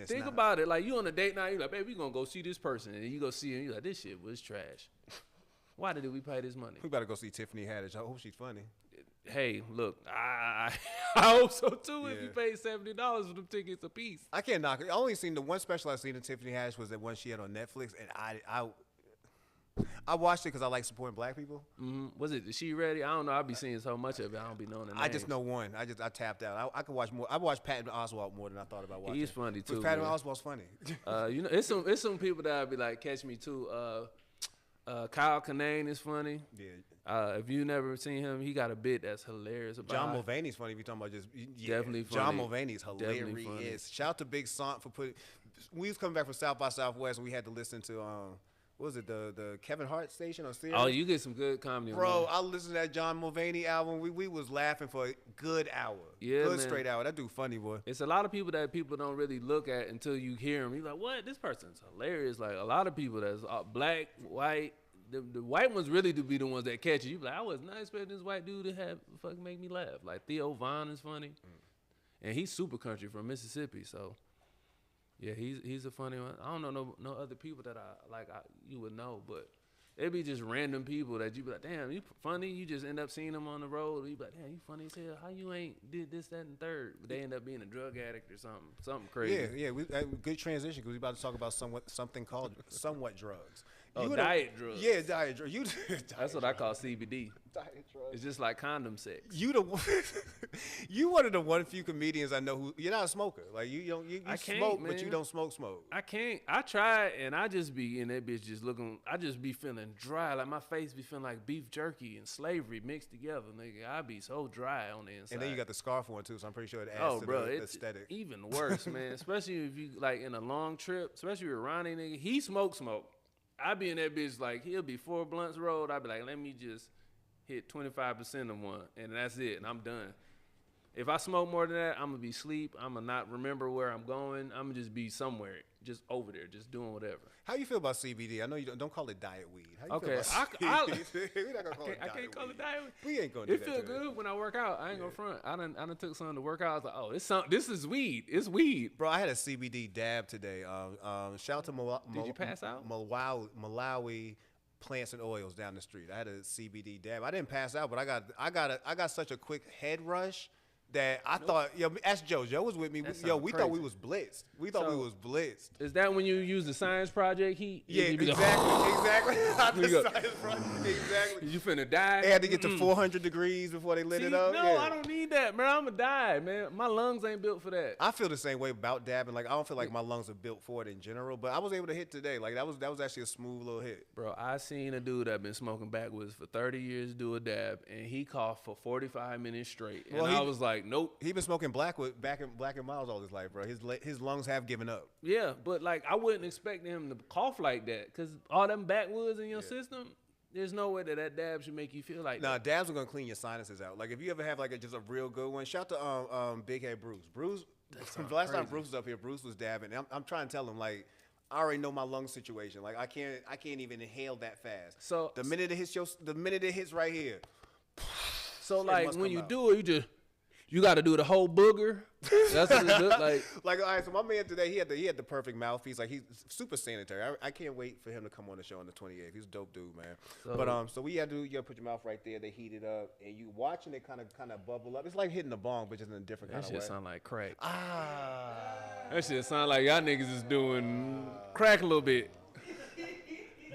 Think about it, like you on a date night, you like, baby, we gonna go see this person, and you go see him, you like, this shit was trash. Why did we pay this money? We better go see Tiffany Haddish. I hope she's funny. Hey, look, I hope so too. If you paid $70 for them tickets a piece, I can't knock it. I only seen the one special I seen of Tiffany Haddish was that one she had on Netflix, and I watched it because I like supporting black people. Mm-hmm. Was it Is She Ready? I don't know. I be seeing so much of it. I don't be knowing the names. I just know one. I tapped out. I could watch more. I watched Patton Oswalt more than I thought about watching. He's funny too. Patton Oswalt's funny. It's some people that I'd be like, catch me too. Kyle Kinane is funny. Yeah. If you never seen him, he got a bit that's hilarious. About John Mulvaney's funny. If you talking about just definitely funny. John Mulvaney's hilarious. Shout out to Big Sant for putting. We was coming back from South by Southwest, and we had to listen to what was it, the Kevin Hart station on Sirius? Oh, you get some good comedy. Bro, I listened to that John Mulvaney album. We was laughing for a good hour. Yeah, good man. Straight hour. That dude funny, boy. It's a lot of people that people don't really look at until you hear him. You're like, what? This person's hilarious. Like, a lot of people that's black, white. The white ones really do be the ones that catch you. You be like, I was not expecting this white dude to fucking make me laugh. Like, Theo Von is funny. And he's super country from Mississippi, so... Yeah, he's a funny one. I don't know no other people that you would know, but it'd be just random people that you be like, damn, you funny. You just end up seeing them on the road. You be like, damn, you funny as hell. How you ain't did this, that, and third? But they end up being a drug addict or something crazy. Yeah. Good transition because we about to talk about something called somewhat drugs. Diet drugs. Yeah, diet drugs. That's what I call CBD. Diet drugs. It's just like condom sex. You one of the one few comedians I know who you're not a smoker. Like you smoke, man. But you don't smoke. I can't. I try and I just be in that bitch just looking. I just be feeling dry. Like my face be feeling like beef jerky and slavery mixed together. Nigga, I be so dry on the inside. And then you got the scarf on too, so I'm pretty sure it adds to the aesthetic. Even worse, man. Especially if you like in a long trip. Especially with Ronnie, nigga. He smoke. I be in that bitch like he'll be 4 blunts rolled. I be like, let me just hit 25% of one, and that's it, and I'm done. If I smoke more than that, I'm gonna be asleep. I'm gonna not remember where I'm going. I'm gonna just be somewhere, just over there, just doing whatever. How you feel about CBD? I know you don't call it diet weed. How you feel about CBD? We're not gonna call it diet weed. I can't call it diet weed. We ain't gonna do that. It feel good when I work out. I ain't gonna front. I done took something to work out. I was like, oh, this is weed. It's weed. Bro, I had a CBD dab today. Shout out to Did you pass out? Malawi plants and oils down the street. I had a CBD dab. I didn't pass out, but I got such a quick head rush that I thought, ask Joe. Joe was with me. We thought we was blitzed. We was blitzed. Is that when you use the science project heat? Yeah, exactly. Exactly. You finna die? They had to get to 400 degrees before they lit it up. No, I don't need that, man. I'm gonna die, man. My lungs ain't built for that. I feel the same way about dabbing. Like I don't feel like my lungs are built for it in general, but I was able to hit today. Like that was actually a smooth little hit. Bro, I seen a dude that been smoking backwards for 30 years do a dab, and he coughed for 45 minutes straight. And I was like, nope. He been smoking Black and Miles all his life, bro. His lungs have given up. Yeah, but like I wouldn't expect him to cough like that because all them backwoods in your system, There's no way that dab should make you feel like Nah, that. dabs are gonna clean your sinuses out. Like if you ever have like just a real good one. Shout to Big Head Bruce. Bruce, the last time Bruce was up here, Bruce was dabbing. And I'm trying to tell him like I already know my lung situation. Like I can't even inhale that fast. So the minute it hits right here. So like when you do it, you got to do the whole booger. That's what it looks like. Like, all right, so my man today, he had the perfect mouthpiece. Like, he's super sanitary. I can't wait for him to come on the show on the 28th. He's a dope dude, man. So what you gotta put your mouth right there. They heat it up, and you watching it kind of bubble up. It's like hitting a bong, but just in a different kind of way. That shit sound like crack. That shit sound like y'all niggas is doing crack a little bit.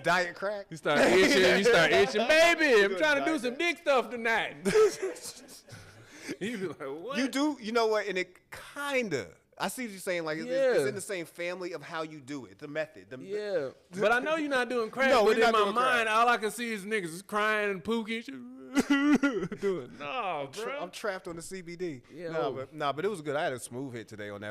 Diet crack. You start itching, baby. I'm trying to do some dick stuff tonight. You be like, what? You do? You know what? And it kinda. I see what you're saying. Like it's in the same family of how you do it, the method. Yeah, but I know you're not doing crack. No, but in my mind, all I can see is niggas is crying and pooking. No, bro. I'm trapped on the CBD. Yeah. But it was good. I had a smooth hit today on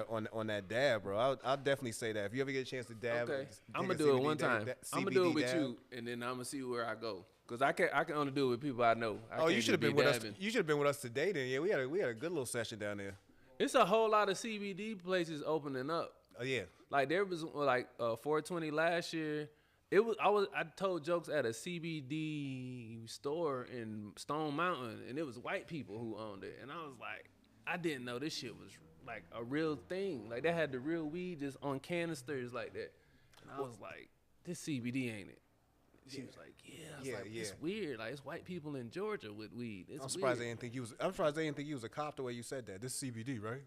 that dab, bro. I'll definitely say that. If you ever get a chance to dab, okay. I'm gonna do it one time. I'm gonna do it with you, and then I'm gonna see where I go. Cause I can only do it with people I know. You should have been with us. You should have been with us today. Then we had a good little session down there. It's a whole lot of CBD places opening up. Oh yeah. Like there was like 420 last year. I told jokes at a CBD store in Stone Mountain, and it was white people who owned it, and I was like, I didn't know this shit was like a real thing. Like they had the real weed just on canisters like that, and I was like, this CBD ain't it? She was like, it's weird. Like it's white people in Georgia with weed. I'm surprised they didn't think you was a cop the way you said that. This is CBD, right?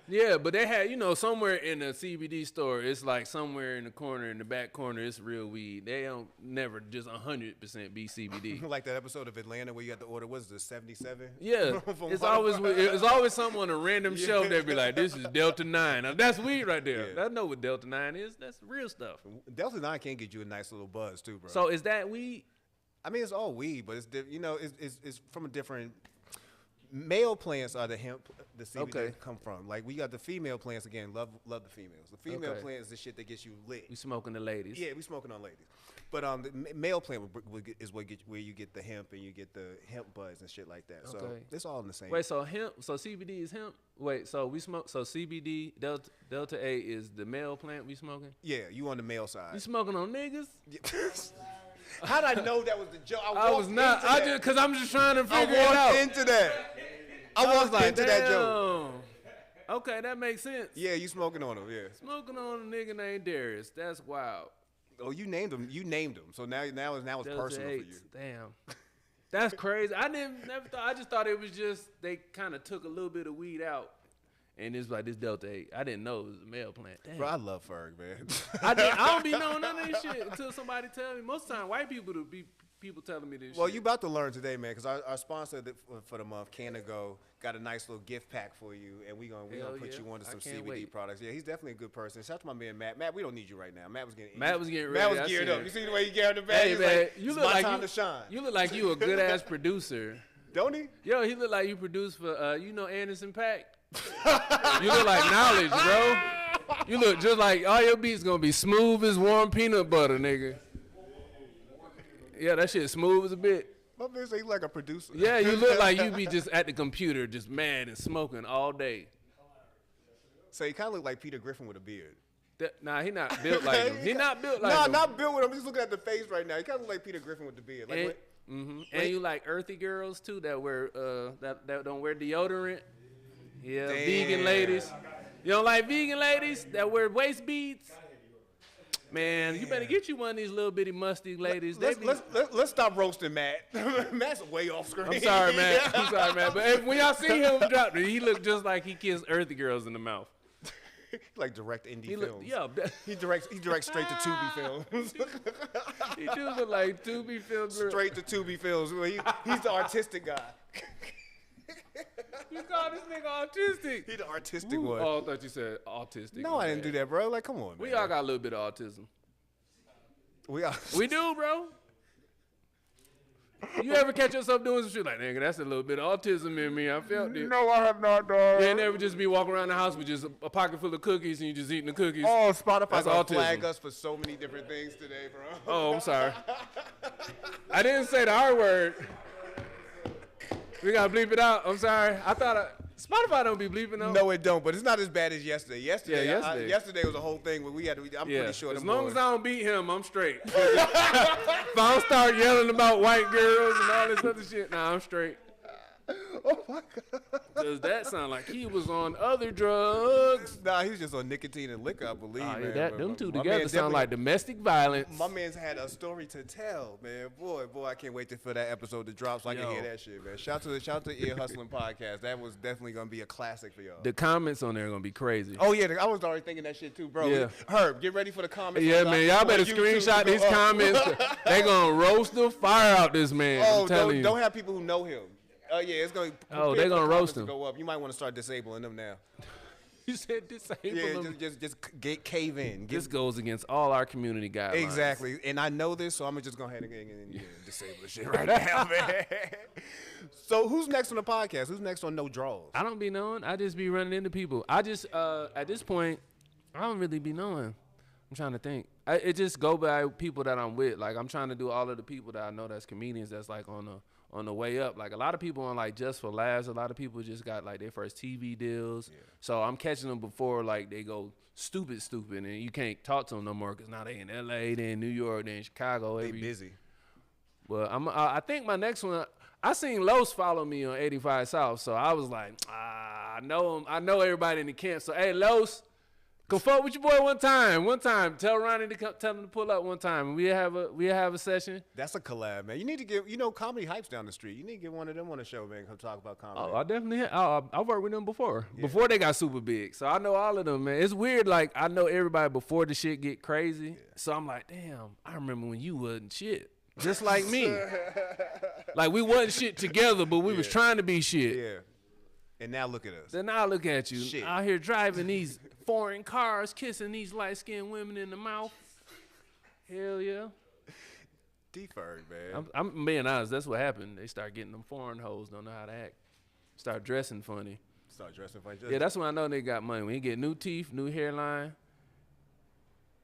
Yeah, but they had, somewhere in the CBD store, it's like somewhere in the corner, in the back corner, it's real weed. They don't never just 100% be CBD. Like that episode of Atlanta where you got to order, what's this, 77? Yeah, it's always something on a random shelf that be like, this is Delta 9. Now, that's weed right there. Yeah. I know what Delta 9 is. That's real stuff. Delta 9 can get you a nice little buzz too, bro. So is that weed? I mean, it's all weed, but it's from a different. Male plants are the hemp, the CBD come from. Like we got the female plants again. Love the females. The female plant is the shit that gets you lit. We smoking the ladies. Yeah, we smoking on ladies. But the male plant is where you get the hemp and you get the hemp buzz and shit like that. So it's all in the same. Wait, so CBD is hemp? Wait, so we smoke. So CBD Delta 8 is the male plant we smoking? Yeah, you on the male side. You smoking on niggas? How'd I know that was the joke? I was not. Because I'm just trying to figure it out. I walked into that. I walked into that joke. Okay, that makes sense. Yeah, you smoking on him, yeah. Smoking on a nigga named Darius. That's wild. Oh, you named him. So now it's personal for you. Damn. That's crazy. Never thought. I just thought it was just they kind of took a little bit of weed out. And it's like this Delta 8. I didn't know it was a male plant. Damn. Bro, I love Ferg, man. I don't be knowing none of this shit until somebody tell me. Most of the time, white people be people telling me this shit. Well, you about to learn today, man, because our sponsor for the month, Canago, got a nice little gift pack for you, and we gonna put you onto some CBD products. Yeah, he's definitely a good person. Shout out to my man Matt. Matt, we don't need you right now. Matt was getting ready. Matt was geared up. You see the way he geared the bag? Hey, man, like, you look like time to shine. You look like you a good ass producer. Don't he? Yo, he look like you produce for Anderson .Paak. You look like Knowledge, bro. You look just like all your beats gonna be smooth as warm peanut butter, nigga. Yeah, that shit smooth as a bit. My man say you like a producer. Yeah, you look like you be just at the computer, just mad and smoking all day. So you kind of look like Peter Griffin with a beard. Nah, he not built like him. He not built like him. Nah, not built with him. I'm just looking at the face right now. He kind of look like Peter Griffin with the beard. Like and you like earthy girls too that wear that don't wear deodorant. Yeah, damn. Vegan ladies. You don't like vegan ladies that wear waist beads? Man, you better get you one of these little bitty musty ladies. Let's stop roasting Matt. Matt's way off screen. I'm sorry, Matt. But when y'all see him drop, he look just like he kissed earthy girls in the mouth. Like direct indie films. Yeah, he directs straight to Tubi films. He do look like Tubi films. Straight to Tubi films. He's the artistic guy. You call this nigga autistic? He the artistic one. Oh, I thought you said autistic. No, I didn't do that, bro. Like, come on, man. We all got a little bit of autism. We do, bro. You ever catch yourself doing some shit like, nigga, that's a little bit of autism in me. I felt it. No, I have not, dog. You ain't never just be walking around the house with just a pocket full of cookies and you just eating the cookies. Oh, Spotify's gonna autism. flag us for so many different things today, bro. Oh, I'm sorry. I didn't say the R word. We gotta bleep it out. I'm sorry. I thought Spotify don't be bleeping though. No, it don't. But it's not as bad as yesterday. Yesterday. Yesterday was a whole thing where we had to. I'm pretty sure. As long as I don't beat him, I'm straight. If I don't start yelling about white girls and all this other shit, nah, I'm straight. Oh my God. Does that sound like he was on other drugs? Nah, he was just on nicotine and liquor, I believe. Man. Them two together sound like domestic violence. My man's had a story to tell, man. Boy, I can't wait for that episode to drop so I can hear that shit, man. Shout out to Ear Hustling Podcast. That was definitely gonna be a classic for y'all. The comments on there are gonna be crazy. Oh yeah, I was already thinking that shit too, bro. Yeah. Herb, get ready for the comments. Yeah, man, y'all better screenshot these comments. They gonna roast the fire out this man. Oh, I'm telling you. Don't have people who know him. Oh yeah, it's going. Oh, they're gonna roast him. Go up. You might want to start disabling them now. You said disable them. Yeah, just get cave in. This goes against all our community guidelines. Exactly, and I know this, so I'm gonna just go ahead and disable the shit right now, man. So who's next on the podcast? Who's next on No Draws? I don't be knowing. I just be running into people. I just at this point, I don't really be knowing. I'm trying to think. It just go by people that I'm with. Like I'm trying to do all of the people that I know that's comedians that's like on the way up. Like a lot of people on like Just for Laughs. A lot of people just got like their first TV deals. Yeah. So I'm catching them before like they go stupid, and you can't talk to them no more because now they in LA, they in New York, they in Chicago. They busy. Well, I think my next one. I seen Los follow me on 85 South, so I was like, I know him. I know everybody in the camp. So hey, Los. Go fuck with your boy one time. Tell Ronnie to come, tell him to pull up one time, and we have a session. That's a collab, man. You need to get, Comedy Hype's down the street. You need to get one of them on the show, man. Come talk about comedy. Oh, I definitely I've worked with them before they got super big, so I know all of them, man. It's weird, like I know everybody before the shit get crazy. Yeah. So I'm like, damn, I remember when you wasn't shit, just like me. Like we wasn't shit together, but we was trying to be shit. Yeah. And now look at us. Then now look at you shit. Out here driving these foreign cars, kissing these light-skinned women in the mouth. Hell yeah. Deferred, man. I'm being honest. That's what happened. They start getting them foreign hoes, don't know how to act. Start dressing funny. Yeah, that's when I know they got money. When he get new teeth, new hairline.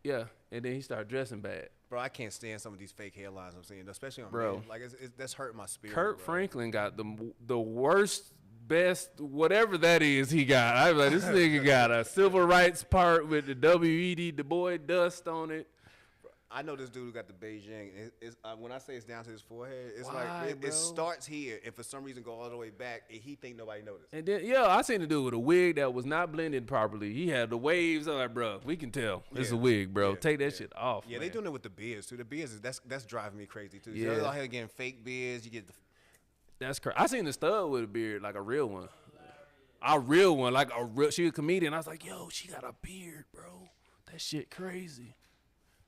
Yeah, and then he start dressing bad. Bro, I can't stand some of these fake hairlines I'm seeing, especially on men. Like that's hurting my spirit. Kurt Franklin got the worst. Best whatever that is he got. I was like, this nigga got a civil rights part with the W.E.D. Du Bois dust on it. I know this dude who got the Beijing. When I say it's down to his forehead, it's it starts here, and for some reason go all the way back, and he think nobody noticed. And then I seen the dude with a wig that was not blended properly. He had the waves. I'm like, bro, we can tell it's a wig, bro. Take that shit off. Yeah, they doing it with the beards too. The beards that's driving me crazy too. Yeah, so they're out here getting fake beards. You get the. That's crazy. I seen the stud with a beard, like a real one. She a comedian. I was like, yo, she got a beard, bro. That shit crazy.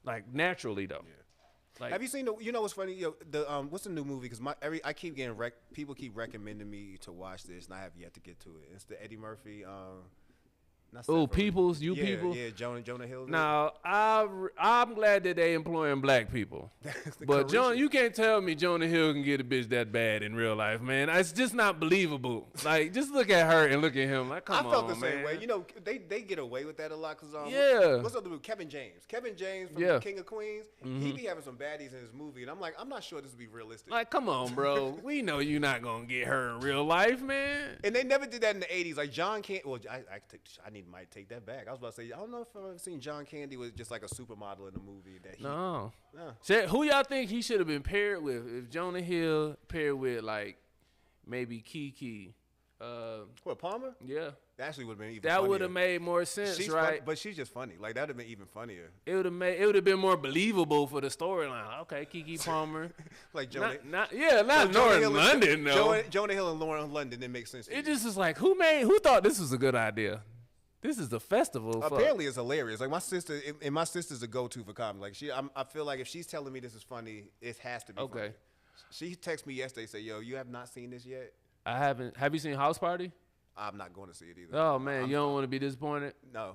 Like naturally though. Yeah. Like, have you seen what's funny? What's the new movie? Because I keep getting people keep recommending me to watch this, and I have yet to get to it. It's the Eddie Murphy. Peoples. Yeah, Jonah Hill. Now, I'm glad that they employing black people. But you can't tell me Jonah Hill can get a bitch that bad in real life, man. It's just not believable. Like, just look at her and look at him. Like, come on, man. I felt the same way. They get away with that a lot because what's up with Kevin James? Kevin James from King of Queens. Mm-hmm. He be having some baddies in his movie, and I'm like, I'm not sure this will be realistic. Like, come on, bro. We know you're not gonna get her in real life, man. And they never did that in the '80s. Like John Candy. Well, might take that back. I was about to say, I don't know if I've ever seen John Candy was just like a supermodel in a movie. No. So who y'all think he should have been paired with? If Jonah Hill paired with like maybe Kiki. Palmer? Yeah. That actually would have been even funnier. That would have made more sense, right? But she's just funny. Like that would have been even funnier. It would have been more believable for the storyline. Okay, Kiki Palmer. Like Jonah. Not Lauren London though. Jonah Hill and Lauren London. It makes sense. It just is like who thought this was a good idea? This is the festival. Apparently, it's hilarious. Like my sister's a go-to for comedy. Like I feel like if she's telling me this is funny, it has to be okay. Funny. She texted me yesterday, say, "Yo, you have not seen this yet?" I haven't. Have you seen House Party? I'm not going to see it either. Oh man, you don't want to be disappointed. No.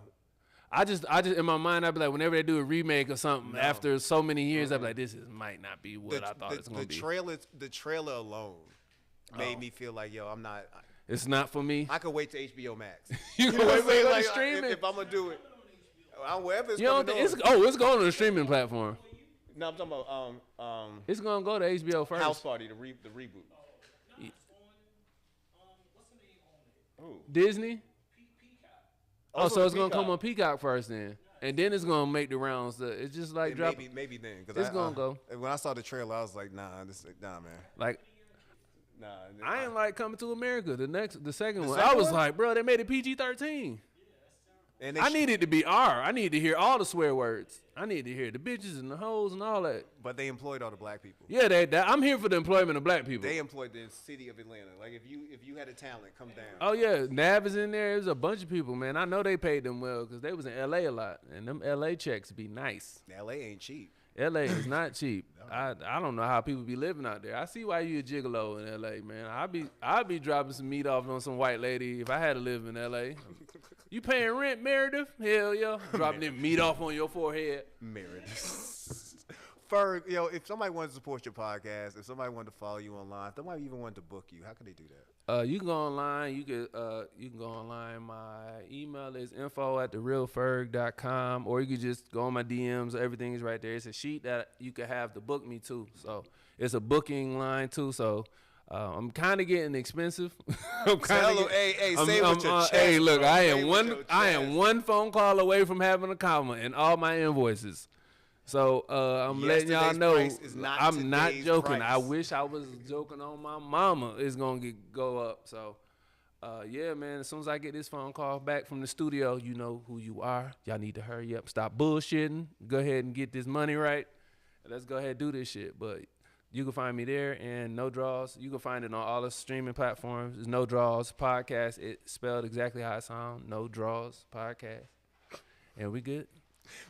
I just in my mind, I'd be like, whenever they do a remake or something after so many years, I'd be like, might not be what I thought it's gonna be. The trailer alone made me feel like, yo, I'm not. It's not for me. I could wait to HBO Max. You can wait for like, streaming. If I'm gonna do it, wherever it's going on. It's going on the streaming platform. No, I'm talking about It's gonna go to HBO first. House Party, the reboot. Yeah. What's the name on it? Disney. Oh, so it's gonna come on Peacock first then, and then it's gonna make the rounds. It's just like maybe then. It's gonna go. When I saw the trailer, I was like, nah, man. Like, nah. I ain't like Coming to America. The second one. I was like, bro, they made it PG-13. And I need it to be R. I need to hear all the swear words. I need to hear the bitches and the hoes and all that. But they employed all the black people. Yeah, I'm here for the employment of black people. They employed the city of Atlanta. Like if you had a talent, come down. Oh yeah, Nav is in there. There's a bunch of people, man. I know they paid them well because they was in L.A. a lot, and them L.A. checks be nice. L.A. ain't cheap. L.A. is not cheap. I don't know how people be living out there. I see why you a gigolo in L.A., man. I'd be dropping some meat off on some white lady if I had to live in L.A. You paying rent, Meredith? Hell yeah. Dropping that meat off on your forehead. Meredith. Ferg, if somebody wanted to support your podcast, if somebody wanted to follow you online, if somebody even wanted to book you, how can they do that? You can go online. You can go online. My email is info@therealferg.com, or you can just go on my DMs. Everything is right there. It's a sheet that you can have to book me too. So it's a booking line too. So I'm kind of getting expensive. Hey, look, I am one phone call away from having a comma in all my invoices. So I'm letting y'all know I'm not joking. I wish I was joking on my mama. It's gonna go up. So yeah, man. As soon as I get this phone call back from the studio, you know who you are. Y'all need to hurry up, stop bullshitting, go ahead and get this money right. Let's go ahead and do this shit. But you can find me there, and No Draws. You can find it on all the streaming platforms. It's No Draws Podcast. It's spelled exactly how it sounds. No Draws Podcast. And we good.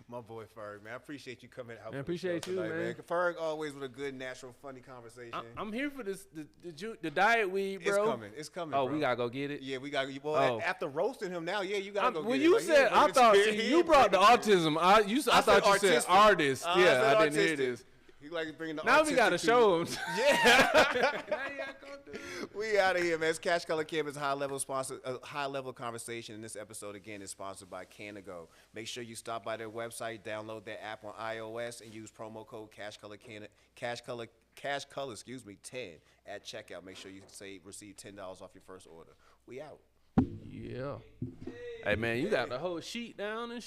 My boy Ferg, man. I appreciate you coming out. I appreciate you, man. Ferg always with a good, natural, funny conversation. I'm here for this, the diet weed, bro. It's coming. Oh, bro. we gotta go get it. Yeah, we gotta. Well, after roasting him now, you gotta go get it. When you said, I thought you brought the autism. I thought you said artist. Yeah, I didn't hear this. You like bringing the now we gotta show him. Yeah. We out of here, man. It's CashColorCannabis high level conversation. And this episode again is sponsored by CannaGo. Make sure you stop by their website, download their app on iOS, and use promo code CashColor 10 at checkout. Make sure you receive $10 off your first order. We out. Yeah. Hey man, you got the whole sheet down and shit.